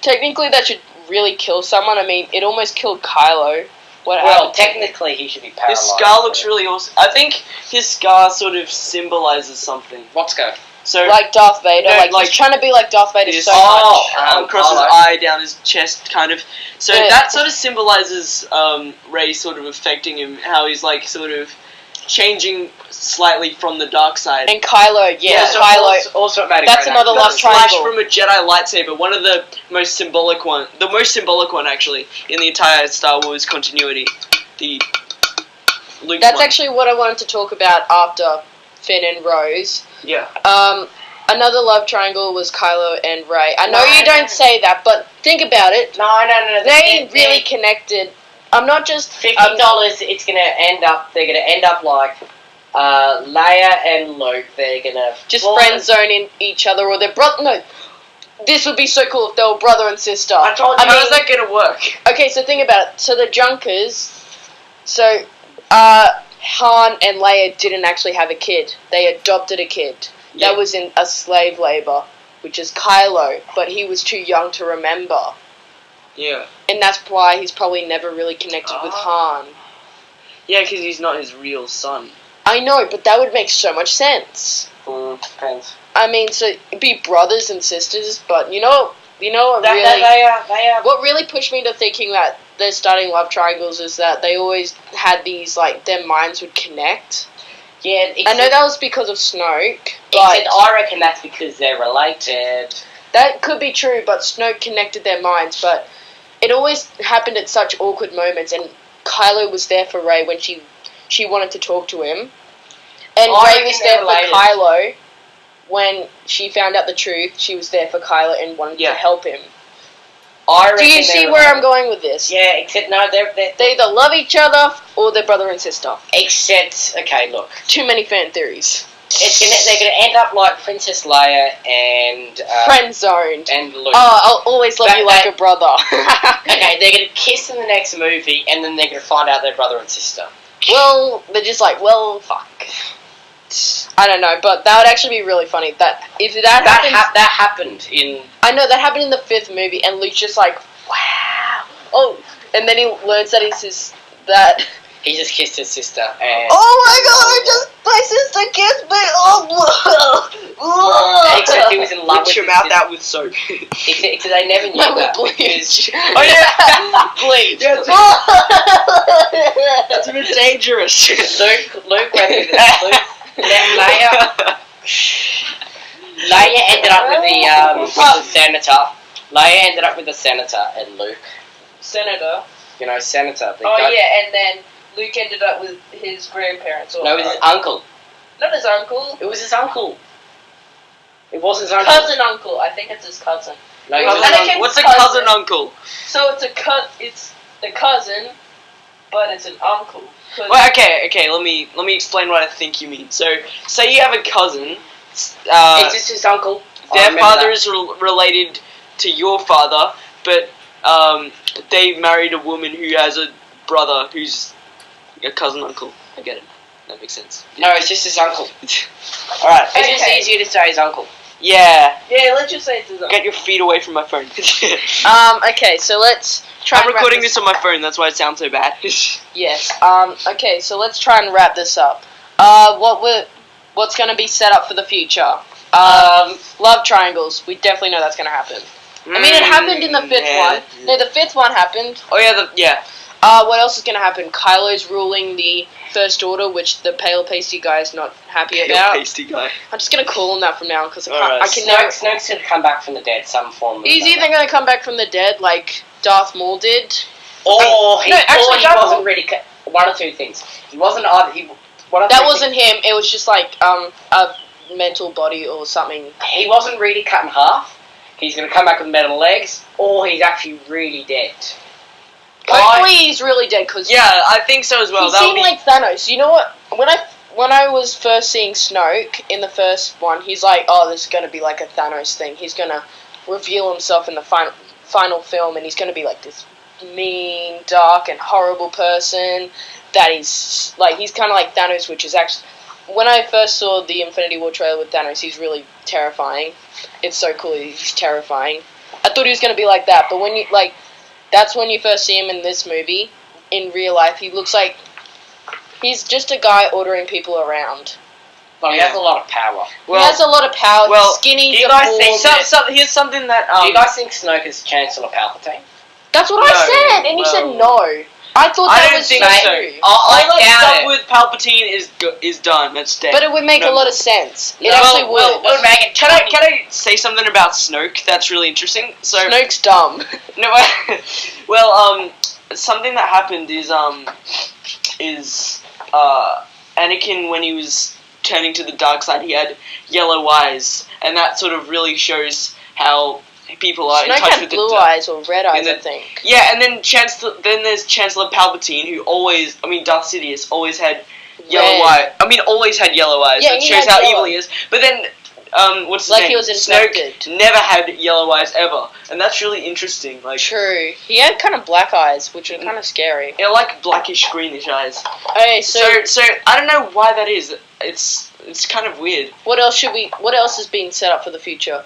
Technically, that should really kill someone. I mean, it almost killed Kylo. Well, technically, he should be paralyzed. His scar looks really awesome. I think his scar sort of symbolizes something. Let's go. So, Like Darth Vader. No, like like he's trying to be like Darth Vader this so much. across his Hello. eye, down his chest, kind of. So Yeah. that sort of symbolizes Rey sort of affecting him, how he's like sort of changing slightly from the dark side. And Kylo, yeah, so Kylo. Also, it made a That's great another actor. love Got flash triangle. from a Jedi lightsaber, one of the most symbolic one actually in the entire Star Wars continuity. The Luke That's one. actually what I wanted to talk about after Finn and Rose. Yeah. Another love triangle was Kylo and Rey. I know No, you don't say that, but think about it. No. They really connected I'm not just $50. It's gonna end up. They're gonna end up like Leia and Luke. They're gonna just friend zoning each other, or their brother. No, this would be so cool if they were brother and sister. I told you. How is that gonna work? Okay, so think about it. So the Junkers. So Han and Leia didn't actually have a kid. They adopted a kid. Yeah. That was in a slave labor, which is Kylo, but he was too young to remember. Yeah. And that's why he's probably never really connected with Han. Yeah, because he's not his real son. I know, but that would make so much sense. Depends. I mean, so it'd be brothers and sisters, but you know what They are. what really pushed me to thinking that they're starting love triangles is that they always had these, like, their minds would connect. Yeah, I know that was because of Snoke, but except I reckon that's because they're related. that could be true, but Snoke connected their minds, but it always happened at such awkward moments, and Kylo was there for Rey when she wanted to talk to him, and Rey was there for Kylo when she found out the truth. She was there for Kylo and wanted to help him. Do you see where I'm going with this? Yeah, except no, They either love each other or they're brother and sister. Except, okay, look. Too many fan theories. They're gonna end up like Princess Leia and Friend zoned. and Luke. Oh, I'll always love you like a brother. Okay, they're gonna kiss in the next movie, and then they're gonna find out they're brother and sister. Well, they're just like, well, fuck. I don't know, but that would actually be really funny. That happened in. I know that happened in the 5th movie, and Luke's just like, wow. Oh, and then he learns that He just kissed his sister, and. Oh my god! My sister kissed me. Oh, except he was in love with your mouth out with soap. Except they never knew that. bleach. Oh yeah, bleach. Yes. That's a bit dangerous. Luke went with it. Leia ended up with the senator. Leia ended up with the senator, and Luke. Senator. You know, senator. And then Luke ended up with his grandparents. No, it was his uncle. Not his uncle. It was his uncle. It was his uncle. Cousin uncle. I think it's his cousin. No, What's a cousin uncle? So it's the cousin, but it's an uncle. Well, okay. Let me explain what I think you mean. So, say you have a cousin. It's just his uncle. Their father is related to your father, but they married a woman who has a brother who's a cousin uncle. I get it. That makes sense. No, it's just his uncle. Alright. It's just easier to say his uncle. Yeah. Yeah, let's just say it's his uncle. Get your feet away from my phone. Okay, so let's try I'm recording this on my phone, that's why it sounds so bad. Yes. Okay, so let's try and wrap this up. What's going to be set up for the future? Love triangles. We definitely know that's going to happen. I mean, it happened in the 5th one. No, the 5th one happened. Oh yeah, What else is going to happen? Kylo's ruling the First Order, which the pale pasty guy is not happy about. pasty guy. I'm just going to call him that from now on because Snoke's going to come back from the dead, some form. He's either going to come back from the dead like Darth Maul did, or he wasn't ready. One or two things. He wasn't either. That wasn't him. It was just like a mental body or something. He wasn't really cut in half. He's going to come back with metal legs, or he's actually really dead. Hopefully he's really dead because I think so as well. He seemed like Thanos. You know what? When I was first seeing Snoke in the first one, he's like, oh, this is going to be like a Thanos thing. He's going to reveal himself in the final film, and he's going to be like this mean, dark, and horrible person. That he's kind of like Thanos, which is actually. When I first saw the Infinity War trailer with Thanos, he's really terrifying. It's so cool. He's terrifying. I thought he was going to be like that, but when you that's when you first see him in this movie. In real life, he looks like he's just a guy ordering people around. Well, he has a lot of power. He has a lot of power. He's skinny. Do you guys think here's something that do you guys think Snoke is Chancellor Palpatine? That's what I said, and you said no. I thought that was think so. All that stuff with Palpatine is done. That's dead. But it would make a lot of sense. It actually would. Can I say something about Snoke that's really interesting? So Snoke's dumb. No, well, something that happened is Anakin, when he was turning to the dark side, he had yellow eyes, and that sort of really shows how people are in Snoke touch had with blue the eyes or red eyes, the- I think. Yeah, and then there's Chancellor Palpatine, who Darth Sidious always had yellow eyes. Always had yellow eyes. Yeah, That he shows had how yellow evil he is. But then, what's his Like name? he was infected. Snoke never had yellow eyes ever, and that's really interesting. Like, True. He had kind of black eyes, which are kind of scary. they're like blackish greenish eyes. Okay, So so I don't know why that is. It's kind of weird. what else is being set up for the future?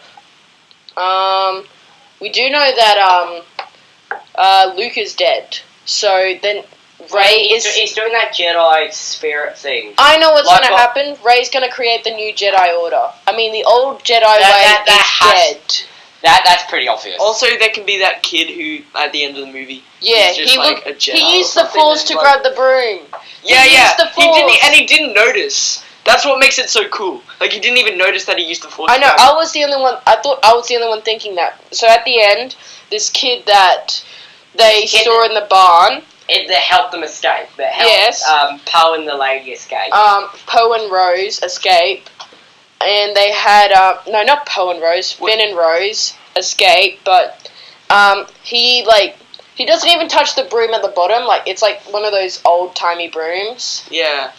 We do know that Luke is dead. So then Rey He's doing that Jedi spirit thing. I know what's Like gonna what- happen. Rey's gonna create the new Jedi Order. I mean, the old Jedi way that is That's pretty obvious. Also, there can be that kid who, at the end of the movie, dead. Yeah, he's just he like a Jedi he used or the something, Force and to like- grab the broom. Yeah, He yeah. used the He Force. didn't notice. That's what makes it so cool. Like, he didn't even notice that he used the Force. I know. to grab I was the only one. I thought I was the only one thinking that. So at the end, this kid that they This kid saw in the barn, That helped them escape. That helped Yes. Poe and the lady escape. Poe and Rose escape, and they had no, not Poe and Rose, Finn and Rose escape, but he doesn't even touch the broom at the bottom. Like, it's like one of those old timey brooms, Yeah.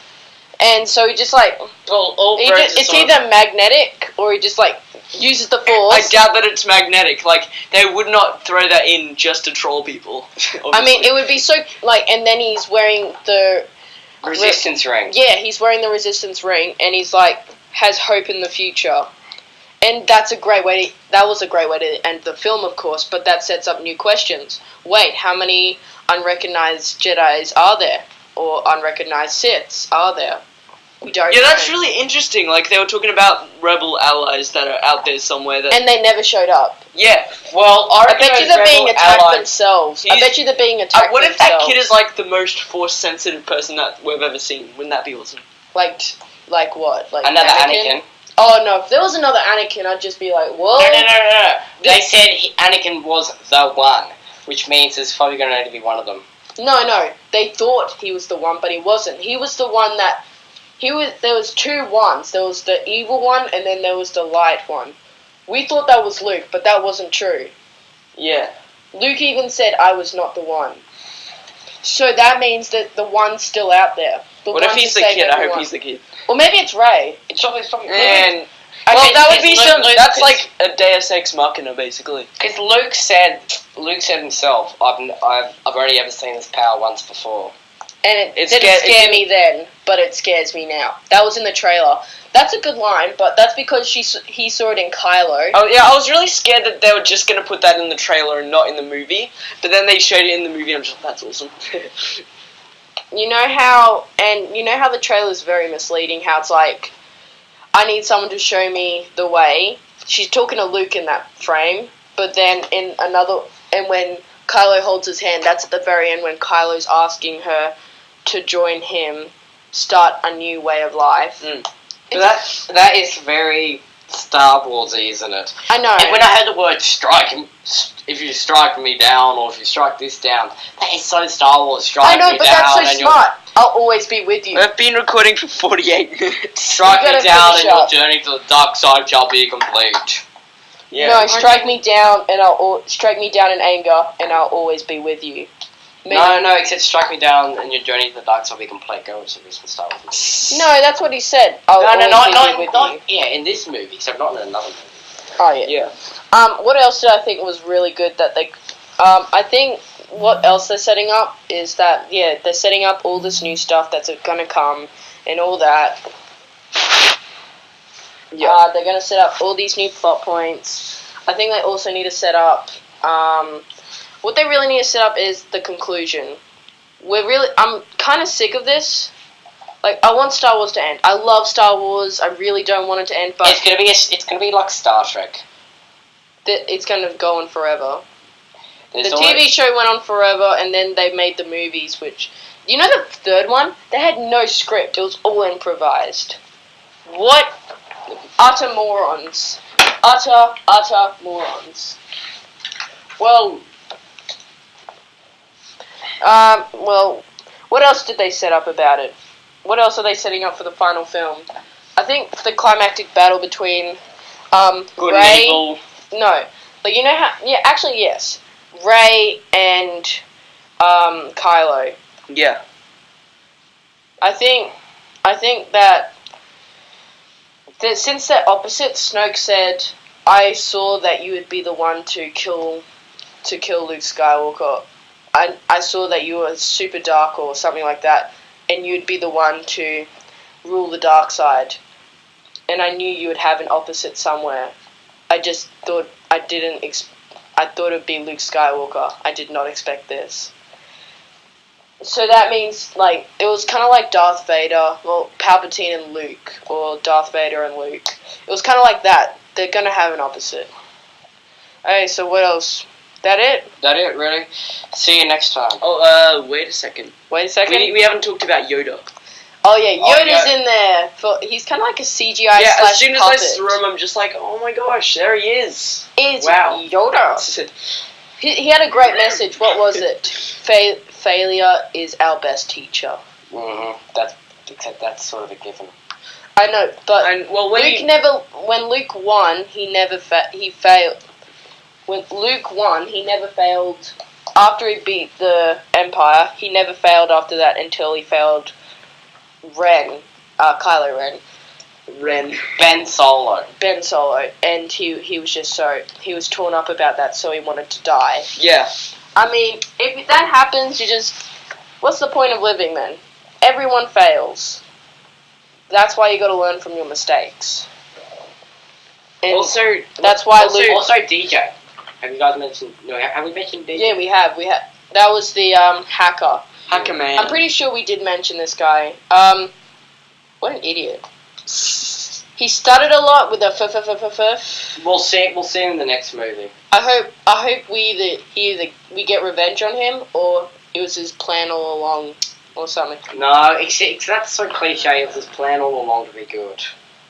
and so he just like it's either magnetic or he just like uses the Force. I doubt that it's magnetic. Like, they would not throw that in just to troll people. I mean, it would be so like, and then he's wearing the Resistance ring. Yeah, he's wearing the resistance ring, and he's like has hope in the future, and that's a great way. That was a great way to end the film, of course. But that sets up new questions. Wait, how many unrecognized Jedis are there, or unrecognized Siths are there? We don't. Yeah, know. that's really interesting. Like, they were talking about rebel allies that are out there somewhere. That And they never showed up. yeah. Well, I bet you they're being attacked themselves. I He's- bet you they're being attacked. What if that themselves. kid is like the most Force-sensitive person that we've ever seen? Wouldn't that be awesome? like what? Like Another Anakin. Oh no! If there was another Anakin, I'd just be like, whoa. No. They said Anakin was the one, which means there's probably going to only be one of them. No. They thought he was the one, but he wasn't. He was the one that there was two ones. There was the evil one, and then there was the light one. We thought that was Luke, but that wasn't true. Yeah. Luke even said, "I was not the one." So that means that the one's still out there. What if he's the kid? I hope he's the kid. Or maybe it's Rey. It's probably And I well, mean, that would be it's some. Luke- That's it's- like a Deus Ex Machina, basically. Because Luke said himself, I've only ever seen this power once before. And it It didn't scared- scare it me then, but it scares me now. That was in the trailer. That's a good line, but that's because he saw it in Kylo. Oh yeah, I was really scared that they were just gonna put that in the trailer and not in the movie. But then they showed it in the movie, and I'm just like, that's awesome. You know how the trailer's very misleading, how it's like, I need someone to show me the way. She's talking to Luke in that frame, but then and when Kylo holds his hand, that's at the very end when Kylo's asking her to join him, start a new way of life. That is very Star Warsy, isn't it? I know. And when I heard the word strike, if you strike me down, or if you strike this down, that is so Star Wars. I Strike know, me but down, that's so and smart. I'll always be with you. We've been recording for 48 minutes. strike You me gotta down, finish and your up. journey to the dark side shall be complete. No, strike me down, and strike me down in anger, and I'll always be with you. No, except strike me down, and your journey to the dark side will be complete. Go with some Star Wars. No, that's what he said. I'll No, always be with not you. yeah, in this movie, so not in another movie. Oh yeah. Yeah. What else did I think was really good that they? I think what else they're setting up is that they're setting up all this new stuff that's gonna come and all that. Yeah. They're gonna set up all these new plot points. I think they also need to set up. What they really need to set up is the conclusion. I'm kind of sick of this. Like, I want Star Wars to end. I love Star Wars. I really don't want it to end, but It's gonna be like Star Trek. it's gonna go on forever. There's The always- TV show went on forever, and then they made the movies, which... You know the third one? They had no script. It was all improvised. What utter morons. Utter morons. Well, what else did they set up about it? What else are they setting up for the final film? I think the climactic battle between Good and Rey... evil. No, Like, you know how... Yeah, actually, yes. Rey and Kylo. Yeah. I think that since they're opposite, Snoke said, "I saw that you would be the one to kill Luke Skywalker. I saw that you were super dark or something like that, and you'd be the one to rule the dark side. And I knew you would have an opposite somewhere. I just thought I thought it'd be Luke Skywalker. I did not expect this." So that means, like, it was kind of like Darth Vader, well, Palpatine and Luke, or Darth Vader and Luke. It was kind of like that. They're gonna have an opposite. Okay, so what else? That it? That it, really? See you next time. Oh, wait a second. Wait a second. We haven't talked about Yoda. Oh yeah, Yoda's yeah. in there. He's kind of like a CGI Yeah, slash as soon as puppet. I saw him, I'm just like, oh my gosh, there he is. Is Wow. Yoda. He had a great message. What was it? Failure is our best teacher. That's sort of a given. I know, but when Luke won, he failed. When Luke won, he never failed. After he beat the Empire, he never failed after that until he failed Kylo Ren. Ben Solo. And he was torn up about that, so he wanted to die. Yeah. I mean, if that happens, what's the point of living then? Everyone fails. That's why you got to learn from your mistakes. And Also, that's why also, Luke. Also, DJ. Have you guys mentioned? No, have we mentioned DJ? Yeah, we have. That was the hacker. Hacker Man. I'm pretty sure we did mention this guy. What an idiot. He stuttered a lot with the f. We'll see him in the next movie. I hope we get revenge on him, or it was his plan all along, or something. No, that's so cliche. It was his plan all along to be good.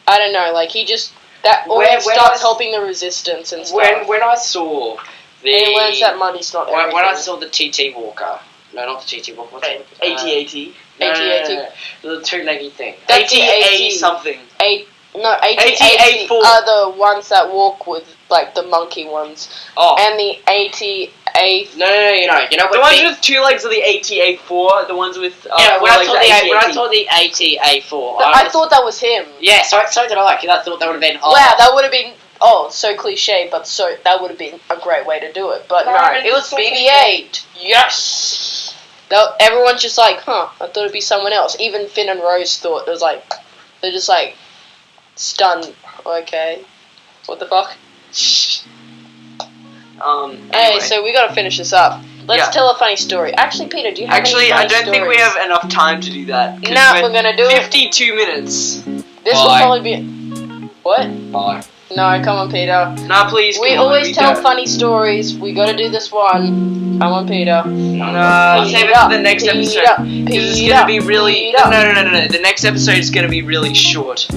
I don't know. Like he just starts helping the resistance and stuff. When I saw the and he learns that money's not everything. When I saw the TT Walker. No, not the TT Walker. What's it? AT-AT. AT-AT. The two-leggy thing. That's the AT something. AT-AT are the ones that walk with, like, the monkey ones. Oh. And the AT-A... No, you know what the ones with two legs are the AT-A4, the ones with when I saw the AT-A4... I thought that was him. Yeah, so did I, because I thought that would have been... Wow, that would have been... Oh, so cliche, but that would have been a great way to do it. But no, it was BB-8. Yes! Everyone's just like, I thought it'd be someone else. Even Finn and Rose thought it was like... They're just like... Stunned. Okay. What the fuck? Anyway. Hey, so we gotta finish this up. Let's tell a funny story. Actually, Peter, do you have any funny I don't think we stories? have enough time to do that. No, we're gonna do 52 minutes. This will probably be... What? Bye. No, come on, Peter. No, please. We always tell funny stories. We gotta do this one. Come on, Peter. No, let's save it for the next episode. Because it's gonna be really... No. The next episode is gonna be really short. I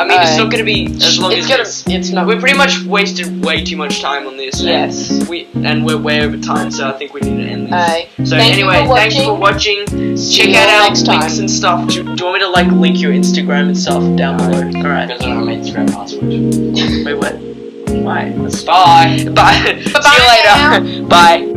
mean, it's not gonna be as long as this. It's not. We've pretty much wasted way too much time on this. Yes. And we're way over time, so I think we need to end this. So thanks for watching. Check out our links and stuff. Do you want me to, like, link your Instagram and stuff down below? Alright. Because I don't have my Instagram password. Wait, what? Why? Bye. Bye. See you later. Bye.